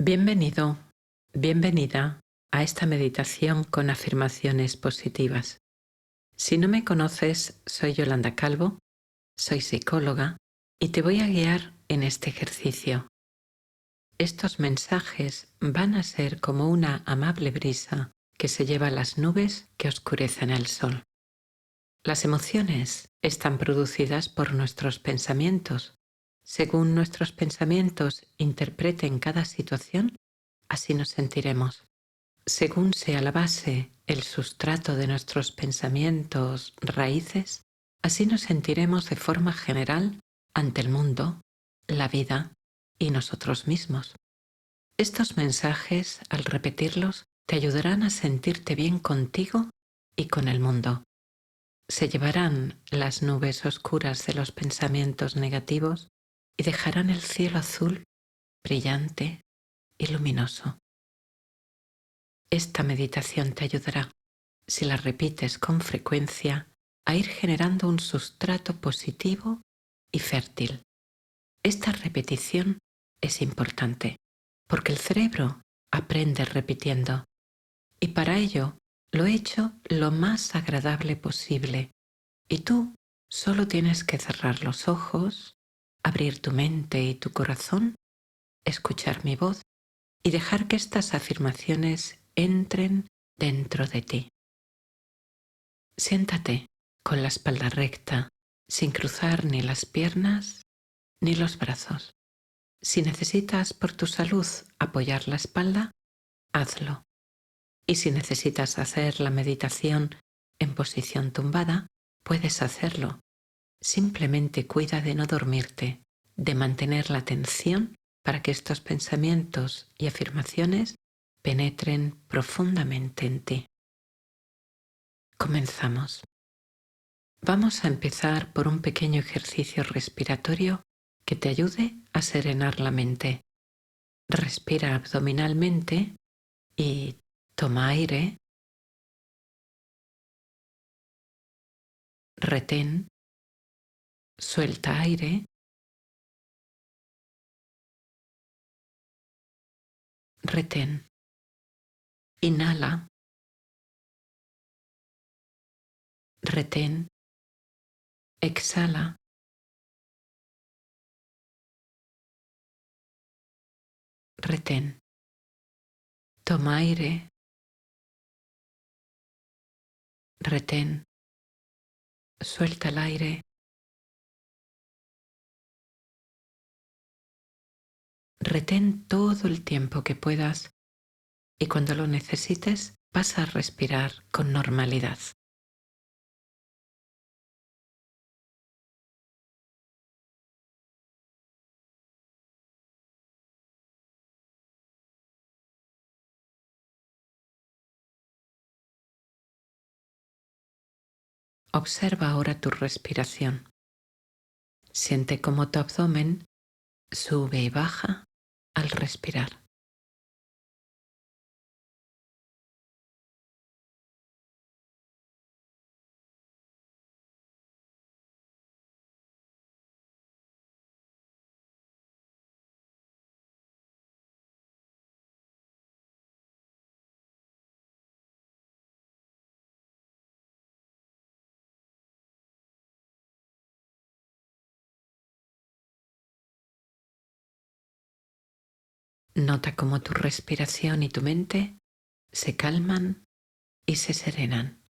Bienvenido, bienvenida a esta meditación con afirmaciones positivas. Si no me conoces, soy Yolanda Calvo, soy psicóloga y te voy a guiar en este ejercicio. Estos mensajes van a ser como una amable brisa que se lleva las nubes que oscurecen el sol. Las emociones están producidas por nuestros pensamientos. Según nuestros pensamientos interpreten cada situación, así nos sentiremos. Según sea la base, el sustrato de nuestros pensamientos, raíces, así nos sentiremos de forma general ante el mundo, la vida y nosotros mismos. Estos mensajes, al repetirlos, te ayudarán a sentirte bien contigo y con el mundo. Se llevarán las nubes oscuras de los pensamientos negativos y dejarán el cielo azul, brillante y luminoso. Esta meditación te ayudará, si la repites con frecuencia, a ir generando un sustrato positivo y fértil. Esta repetición es importante porque el cerebro aprende repitiendo y para ello lo he hecho lo más agradable posible y tú solo tienes que cerrar los ojos, abrir tu mente y tu corazón, escuchar mi voz y dejar que estas afirmaciones entren dentro de ti. Siéntate con la espalda recta, sin cruzar ni las piernas ni los brazos. Si necesitas por tu salud apoyar la espalda, hazlo. Y si necesitas hacer la meditación en posición tumbada, puedes hacerlo. Simplemente cuida de no dormirte, de mantener la atención para que estos pensamientos y afirmaciones penetren profundamente en ti. Comenzamos. Vamos a empezar por un pequeño ejercicio respiratorio que te ayude a serenar la mente. Respira abdominalmente y toma aire, retén, suelta aire, retén, inhala, retén, exhala, retén, toma aire, retén, suelta el aire, retén todo el tiempo que puedas y cuando lo necesites pasa a respirar con normalidad. Observa ahora tu respiración. Siente cómo tu abdomen sube y baja al respirar. Nota cómo tu respiración y tu mente se calman y se serenan.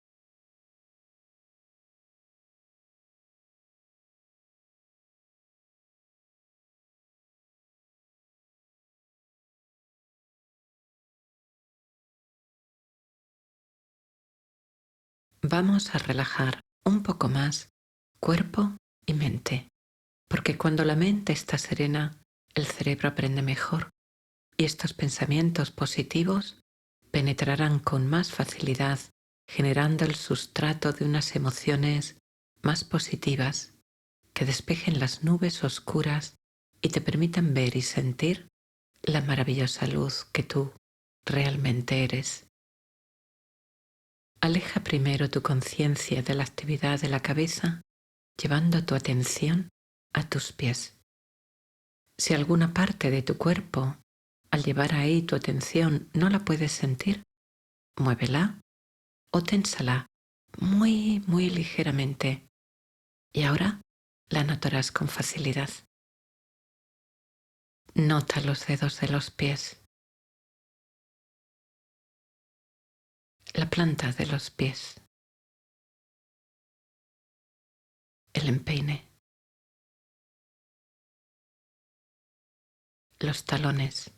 Vamos a relajar un poco más cuerpo y mente, porque cuando la mente está serena, el cerebro aprende mejor y estos pensamientos positivos penetrarán con más facilidad, generando el sustrato de unas emociones más positivas que despejen las nubes oscuras y te permitan ver y sentir la maravillosa luz que tú realmente eres. Aleja primero tu conciencia de la actividad de la cabeza, llevando tu atención a tus pies. Si alguna parte de tu cuerpo Al llevar ahí tu atención, ¿no la puedes sentir? Muévela o ténsala muy, muy ligeramente y ahora la notarás con facilidad. Nota los dedos de los pies, la planta de los pies, el empeine, los talones.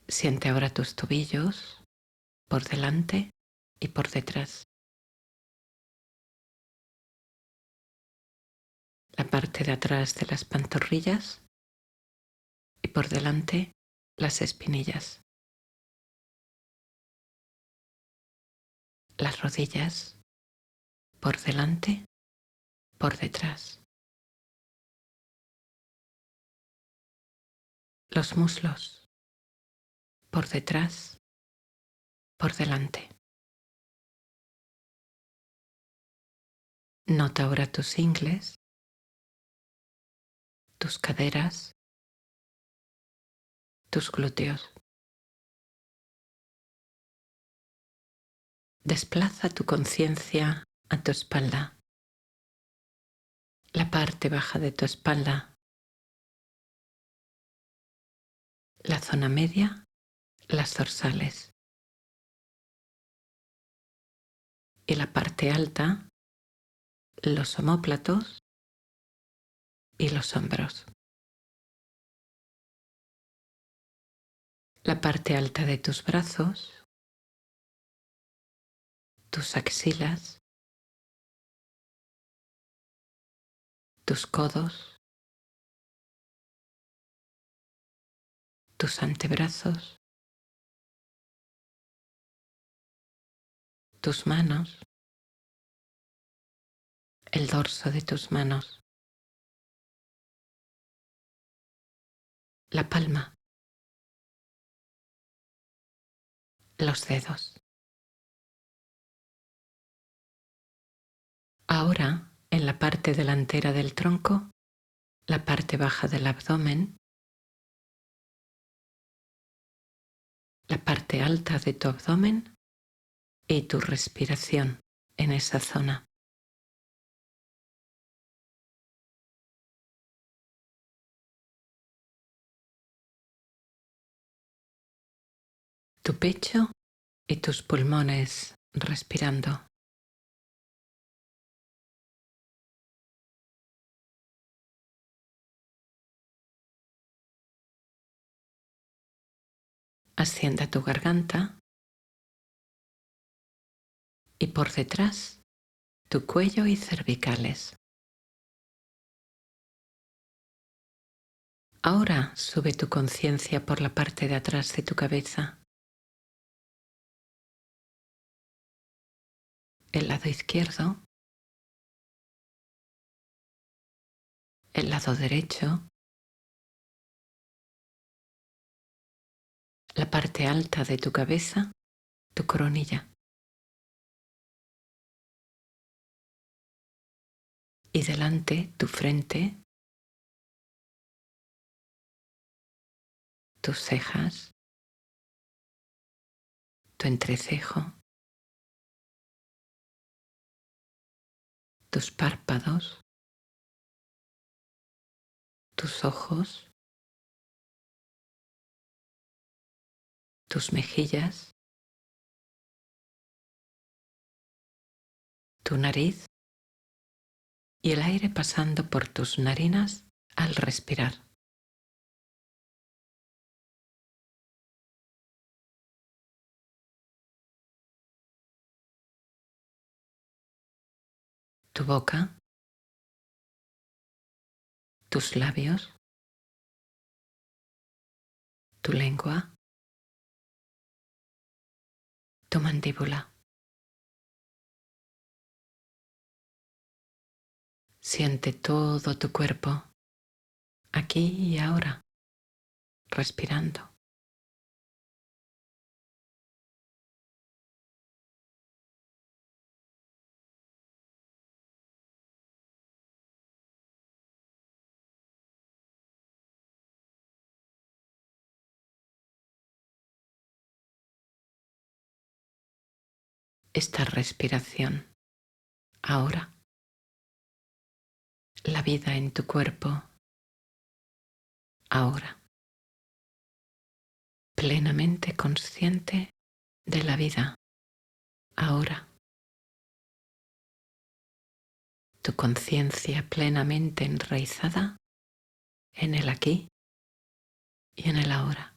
Siente ahora tus tobillos por delante y por detrás. La parte de atrás de las pantorrillas y por delante las espinillas. Las rodillas por delante, por detrás. Los muslos por detrás, por delante. Nota ahora tus ingles, tus caderas, tus glúteos. Desplaza tu conciencia a tu espalda, la parte baja de tu espalda, la zona media, las dorsales y la parte alta, los omóplatos y los hombros. La parte alta de tus brazos, tus axilas, tus codos, tus antebrazos, tus manos, el dorso de tus manos, la palma, los dedos. Ahora, en la parte delantera del tronco, la parte baja del abdomen, la parte alta de tu abdomen y tu respiración en esa zona. Tu pecho y tus pulmones respirando. Asciende a tu garganta y por detrás tu cuello y cervicales. Ahora sube tu conciencia por la parte de atrás de tu cabeza. El lado izquierdo, el lado derecho, la parte alta de tu cabeza, tu coronilla. Y delante tu frente, tus cejas, tu entrecejo, tus párpados, tus ojos, tus mejillas, tu nariz y el aire pasando por tus narinas al respirar. Tu boca, tus labios, tu lengua, tu mandíbula. Siente todo tu cuerpo, aquí y ahora, respirando. esta respiración, ahora, la vida en tu cuerpo, ahora, plenamente consciente de la vida, ahora, tu conciencia plenamente enraizada en el aquí y en el ahora.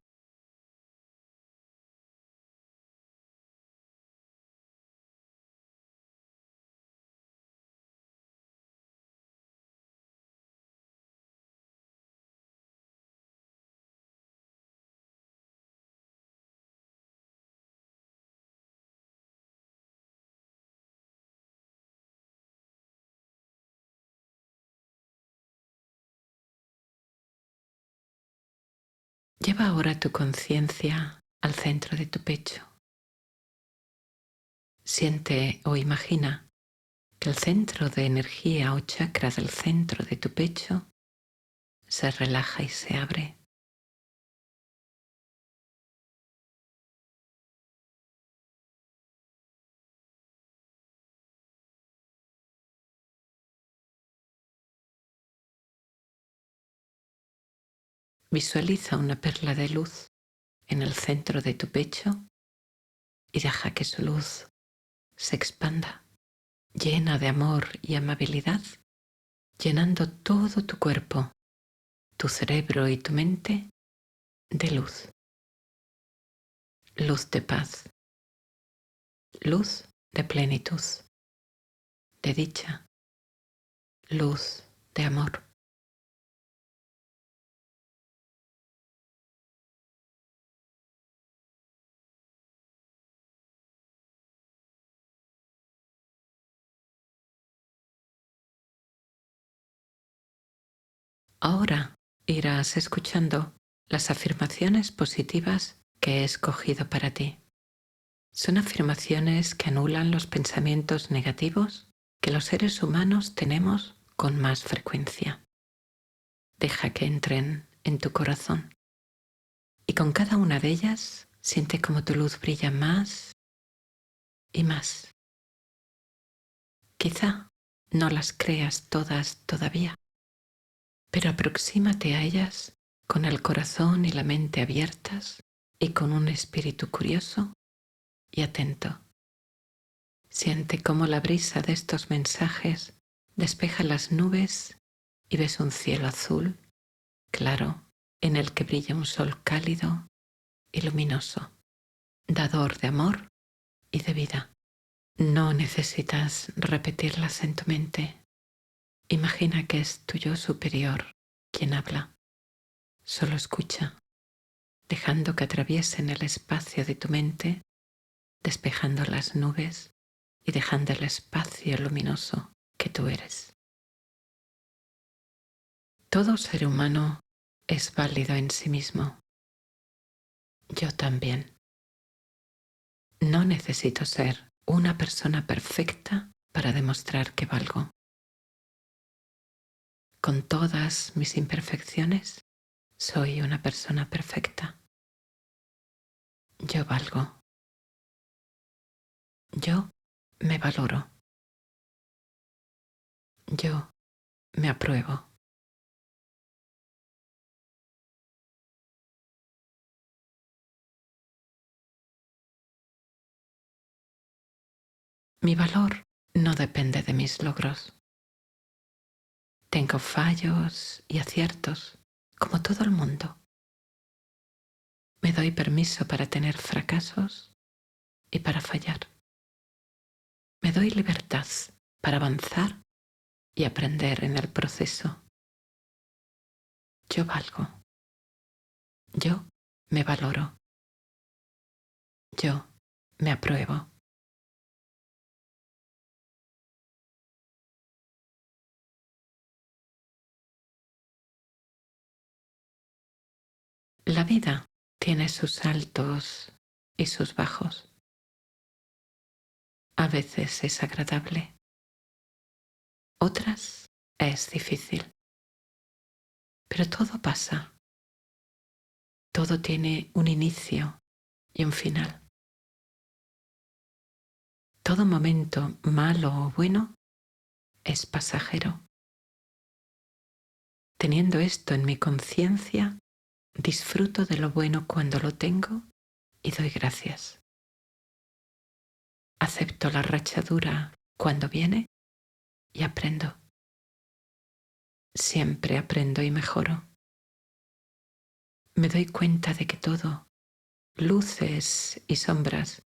Lleva ahora tu conciencia al centro de tu pecho. Siente o imagina que el centro de energía o chakra del centro de tu pecho se relaja y se abre. Visualiza una perla de luz en el centro de tu pecho y deja que su luz se expanda, llena de amor y amabilidad, llenando todo tu cuerpo, tu cerebro y tu mente de luz. Luz de paz, luz de plenitud, de dicha, luz de amor. Ahora irás escuchando las afirmaciones positivas que he escogido para ti. Son afirmaciones que anulan los pensamientos negativos que los seres humanos tenemos con más frecuencia. Deja que entren en tu corazón y con cada una de ellas siente cómo tu luz brilla más y más. Quizá no las creas todas todavía, pero aproxímate a ellas con el corazón y la mente abiertas y con un espíritu curioso y atento. Siente cómo la brisa de estos mensajes despeja las nubes y ves un cielo azul, claro, en el que brilla un sol cálido y luminoso, dador de amor y de vida. No necesitas repetirlas en tu mente. Imagina que es tu yo superior quien habla. Solo escucha, dejando que atraviesen el espacio de tu mente, despejando las nubes y dejando el espacio luminoso que tú eres. Todo ser humano es válido en sí mismo. Yo también. No necesito ser una persona perfecta para demostrar que valgo. Con todas mis imperfecciones, soy una persona perfecta. Yo valgo. Yo me valoro. Yo me apruebo. Mi valor no depende de mis logros. Tengo fallos y aciertos, como todo el mundo. Me doy permiso para tener fracasos y para fallar. Me doy libertad para avanzar y aprender en el proceso. Yo valgo. Yo me valoro. Yo me apruebo. La vida tiene sus altos y sus bajos. A veces es agradable, otras es difícil. Pero todo pasa. Todo tiene un inicio y un final. Todo momento, malo o bueno, es pasajero. Teniendo esto en mi conciencia, disfruto de lo bueno cuando lo tengo y doy gracias. Acepto la rachadura cuando viene y aprendo. Siempre aprendo y mejoro. Me doy cuenta de que todo, luces y sombras,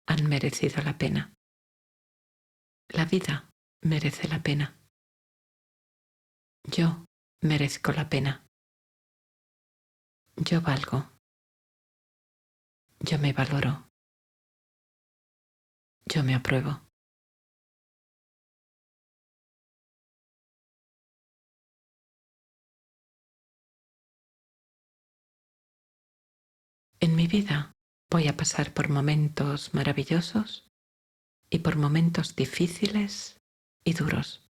han merecido la pena. La vida merece la pena. Yo merezco la pena. Yo valgo. Yo me valoro. Yo me apruebo. En mi vida voy a pasar por momentos maravillosos y por momentos difíciles y duros.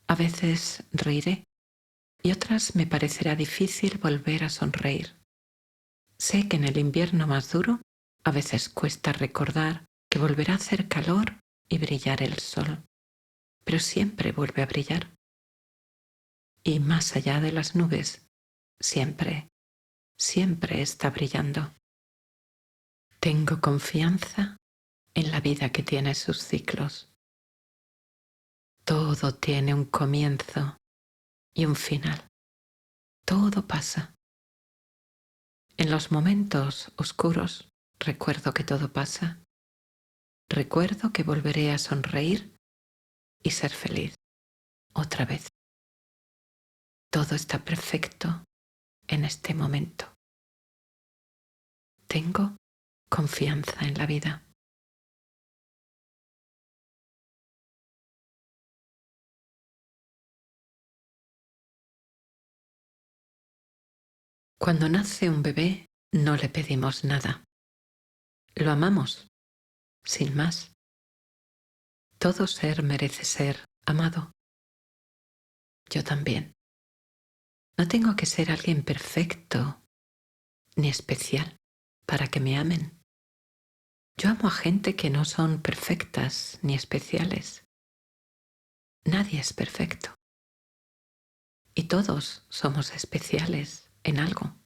A veces reiré y otras me parecerá difícil volver a sonreír. Sé que en el invierno más duro a veces cuesta recordar que volverá a hacer calor y brillar el sol, pero siempre vuelve a brillar. Y más allá de las nubes, siempre, siempre está brillando. Tengo confianza en la vida que tiene sus ciclos. Todo tiene un comienzo y un final. Todo pasa. En los momentos oscuros recuerdo que todo pasa. Recuerdo que volveré a sonreír y ser feliz otra vez. Todo está perfecto en este momento. Tengo confianza en la vida. Cuando nace un bebé, no le pedimos nada. Lo amamos, sin más. Todo ser merece ser amado. Yo también. No tengo que ser alguien perfecto ni especial para que me amen. Yo amo a gente que no son perfectas ni especiales. Nadie es perfecto. Y todos somos especiales en algo.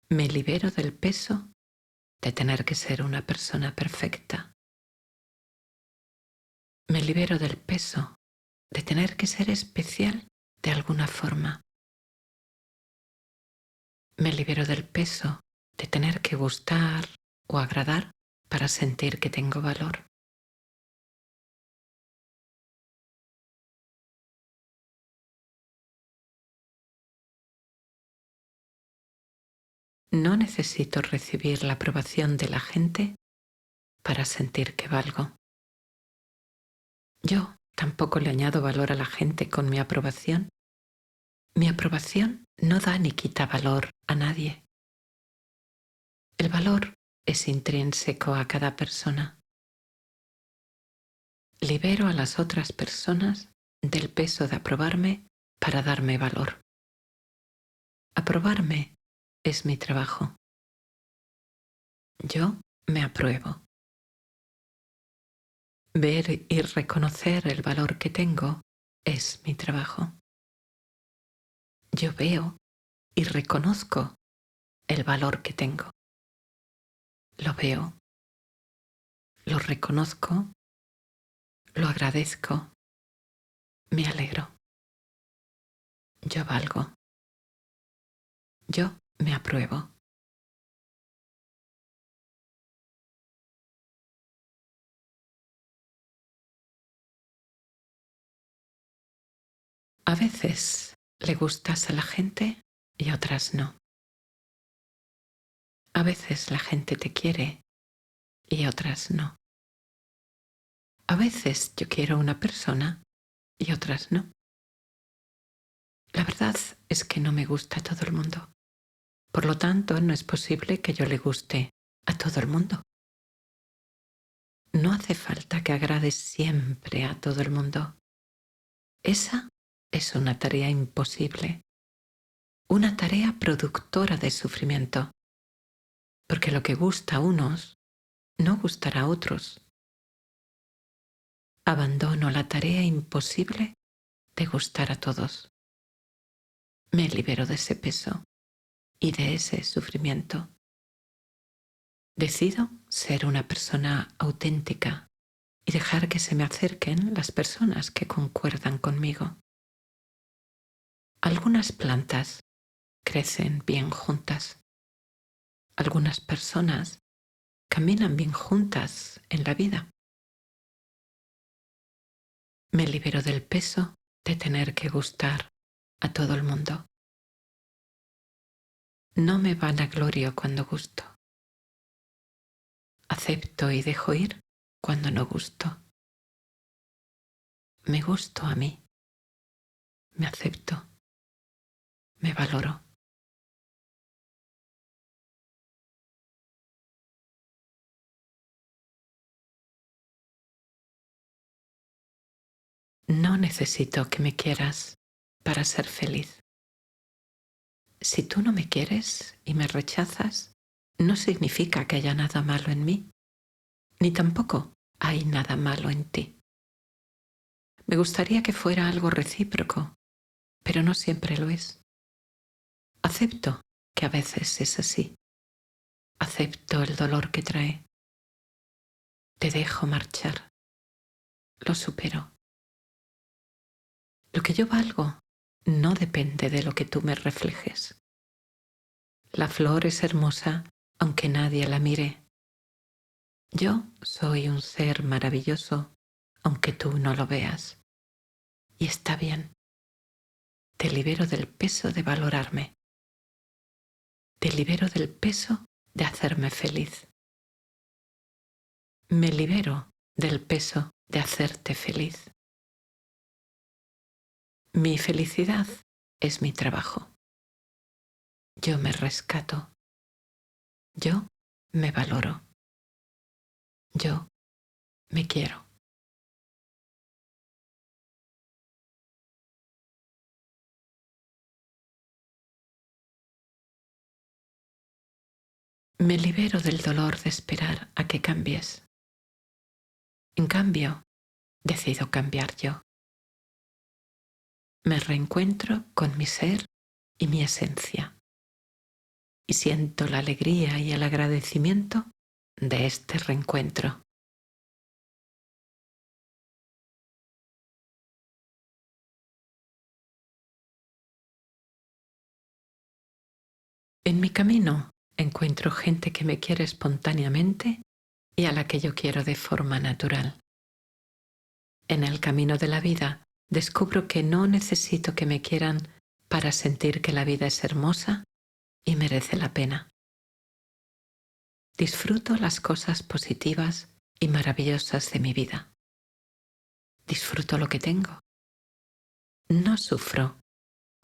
Me libero del peso de tener que ser una persona perfecta. Me libero del peso de tener que ser especial de alguna forma. Me libero del peso de tener que gustar o agradar para sentir que tengo valor. No necesito recibir la aprobación de la gente para sentir que valgo. Yo tampoco le añado valor a la gente con mi aprobación. Mi aprobación no da ni quita valor a nadie. El valor es intrínseco a cada persona. Libero a las otras personas del peso de aprobarme para darme valor. Aprobarme es mi trabajo. Yo me apruebo. Ver y reconocer el valor que tengo es mi trabajo. Yo veo y reconozco el valor que tengo. Lo veo, lo reconozco, lo agradezco, me alegro. Yo valgo. Yo me apruebo. A veces le gustas a la gente y otras no. A veces la gente te quiere y otras no. A veces yo quiero a una persona y otras no. La verdad es que no me gusta a todo el mundo. Por lo tanto, no es posible que yo le guste a todo el mundo. No hace falta que agrades siempre a todo el mundo. Esa es una tarea imposible, una tarea productora de sufrimiento, porque lo que gusta a unos no gustar a otros. Abandono la tarea imposible de gustar a todos. Me libero de ese peso y de ese sufrimiento. Decido ser una persona auténtica y dejar que se me acerquen las personas que concuerdan conmigo. Algunas plantas crecen bien juntas. Algunas personas caminan bien juntas en la vida. Me libero del peso de tener que gustar a todo el mundo. No me vanaglorio cuando gusto. Acepto y dejo ir cuando no gusto. Me gusto a mí. Me acepto. Me valoro. No necesito que me quieras para ser feliz. Si tú no me quieres y me rechazas, no significa que haya nada malo en mí, ni tampoco hay nada malo en ti. Me gustaría que fuera algo recíproco, pero no siempre lo es. Acepto que a veces es así. Acepto el dolor que trae. Te dejo marchar. Lo supero. Lo que yo valgo no depende de lo que tú me reflejes. La flor es hermosa aunque nadie la mire. Yo soy un ser maravilloso aunque tú no lo veas. Y está bien. Te libero del peso de valorarme. Te libero del peso de hacerme feliz. Me libero del peso de hacerte feliz. Mi felicidad es mi trabajo. Yo me rescato. Yo me valoro. Yo me quiero. Me libero del dolor de esperar a que cambies. En cambio, decido cambiar yo. Me reencuentro con mi ser y mi esencia. Y siento la alegría y el agradecimiento de este reencuentro. En mi camino encuentro gente que me quiere espontáneamente y a la que yo quiero de forma natural. En el camino de la vida descubro que no necesito que me quieran para sentir que la vida es hermosa y merece la pena. Disfruto las cosas positivas y maravillosas de mi vida. Disfruto lo que tengo. No sufro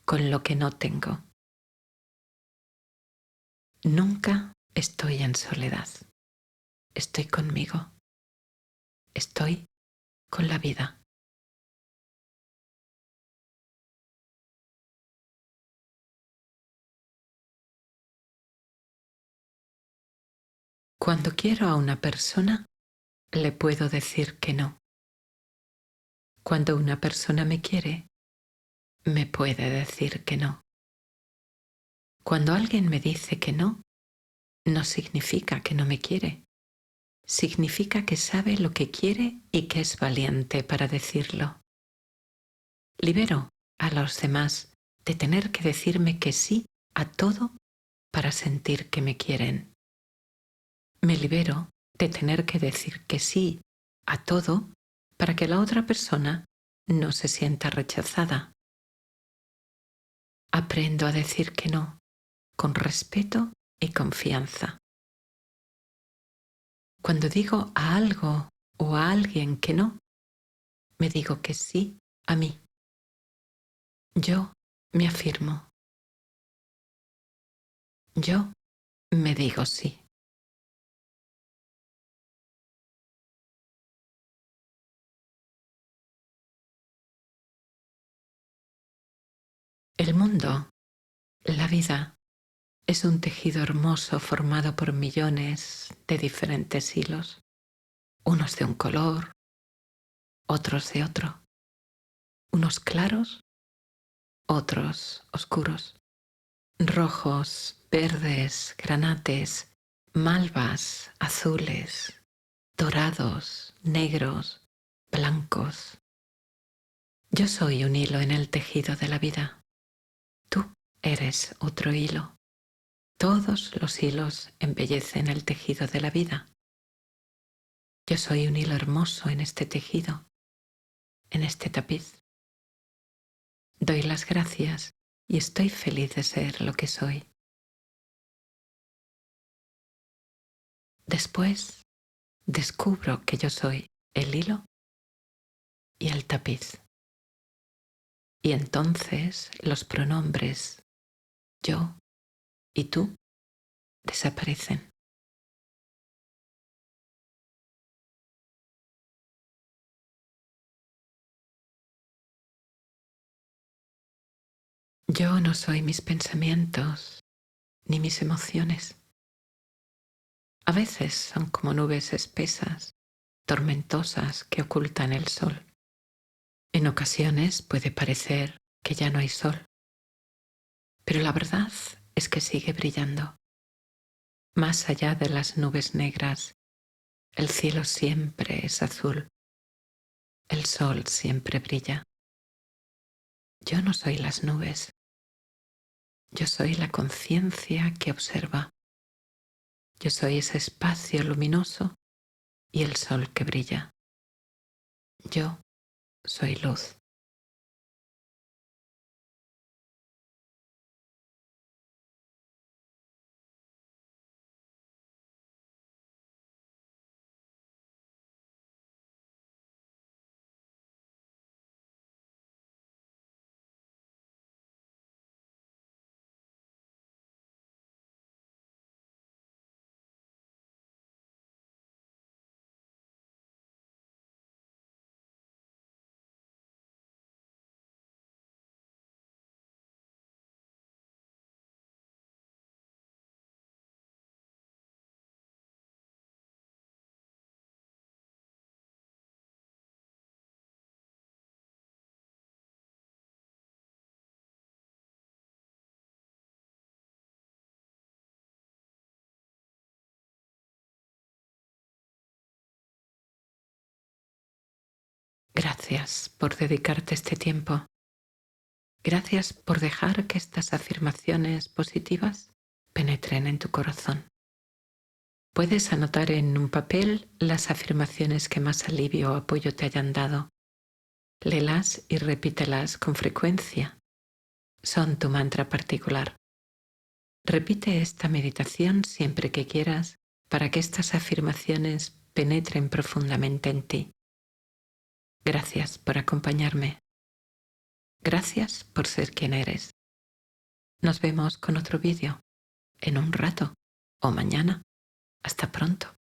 con lo que no tengo. Nunca estoy en soledad. Estoy conmigo. Estoy con la vida. Cuando quiero a una persona, le puedo decir que no. Cuando una persona me quiere, me puede decir que no. Cuando alguien me dice que no, no significa que no me quiere. Significa que sabe lo que quiere y que es valiente para decirlo. Libero a los demás de tener que decirme que sí a todo para sentir que me quieren. Me libero de tener que decir que sí a todo para que la otra persona no se sienta rechazada. Aprendo a decir que no, con respeto y confianza. Cuando digo a algo o a alguien que no, me digo que sí a mí. Yo me afirmo. Yo me digo sí. El mundo, la vida, Es un tejido hermoso formado por millones de diferentes hilos, unos de un color, otros de otro, unos claros, otros oscuros, rojos, verdes, granates, malvas, azules, dorados, negros, blancos. Yo soy un hilo en el tejido de la vida. Tú eres otro hilo. Todos los hilos embellecen el tejido de la vida. Yo soy un hilo hermoso en este tejido, en este tapiz. Doy las gracias y estoy feliz de ser lo que soy. Después descubro que yo soy el hilo y el tapiz. Y entonces los pronombres yo y tú desaparecen. Yo no soy mis pensamientos ni mis emociones. A veces son como nubes espesas, tormentosas que ocultan el sol. En ocasiones puede parecer que ya no hay sol, pero la verdad es que sigue brillando. Más allá de las nubes negras, el cielo siempre es azul, el sol siempre brilla. Yo no soy las nubes, yo soy la conciencia que observa. Yo soy ese espacio luminoso y el sol que brilla. Yo soy luz. Gracias por dedicarte este tiempo. Gracias por dejar que estas afirmaciones positivas penetren en tu corazón. Puedes anotar en un papel las afirmaciones que más alivio o apoyo te hayan dado. Léelas y repítelas con frecuencia. Son tu mantra particular. Repite esta meditación siempre que quieras para que estas afirmaciones penetren profundamente en ti. Gracias por acompañarme. Gracias por ser quien eres. Nos vemos con otro vídeo en un rato o mañana. Hasta pronto.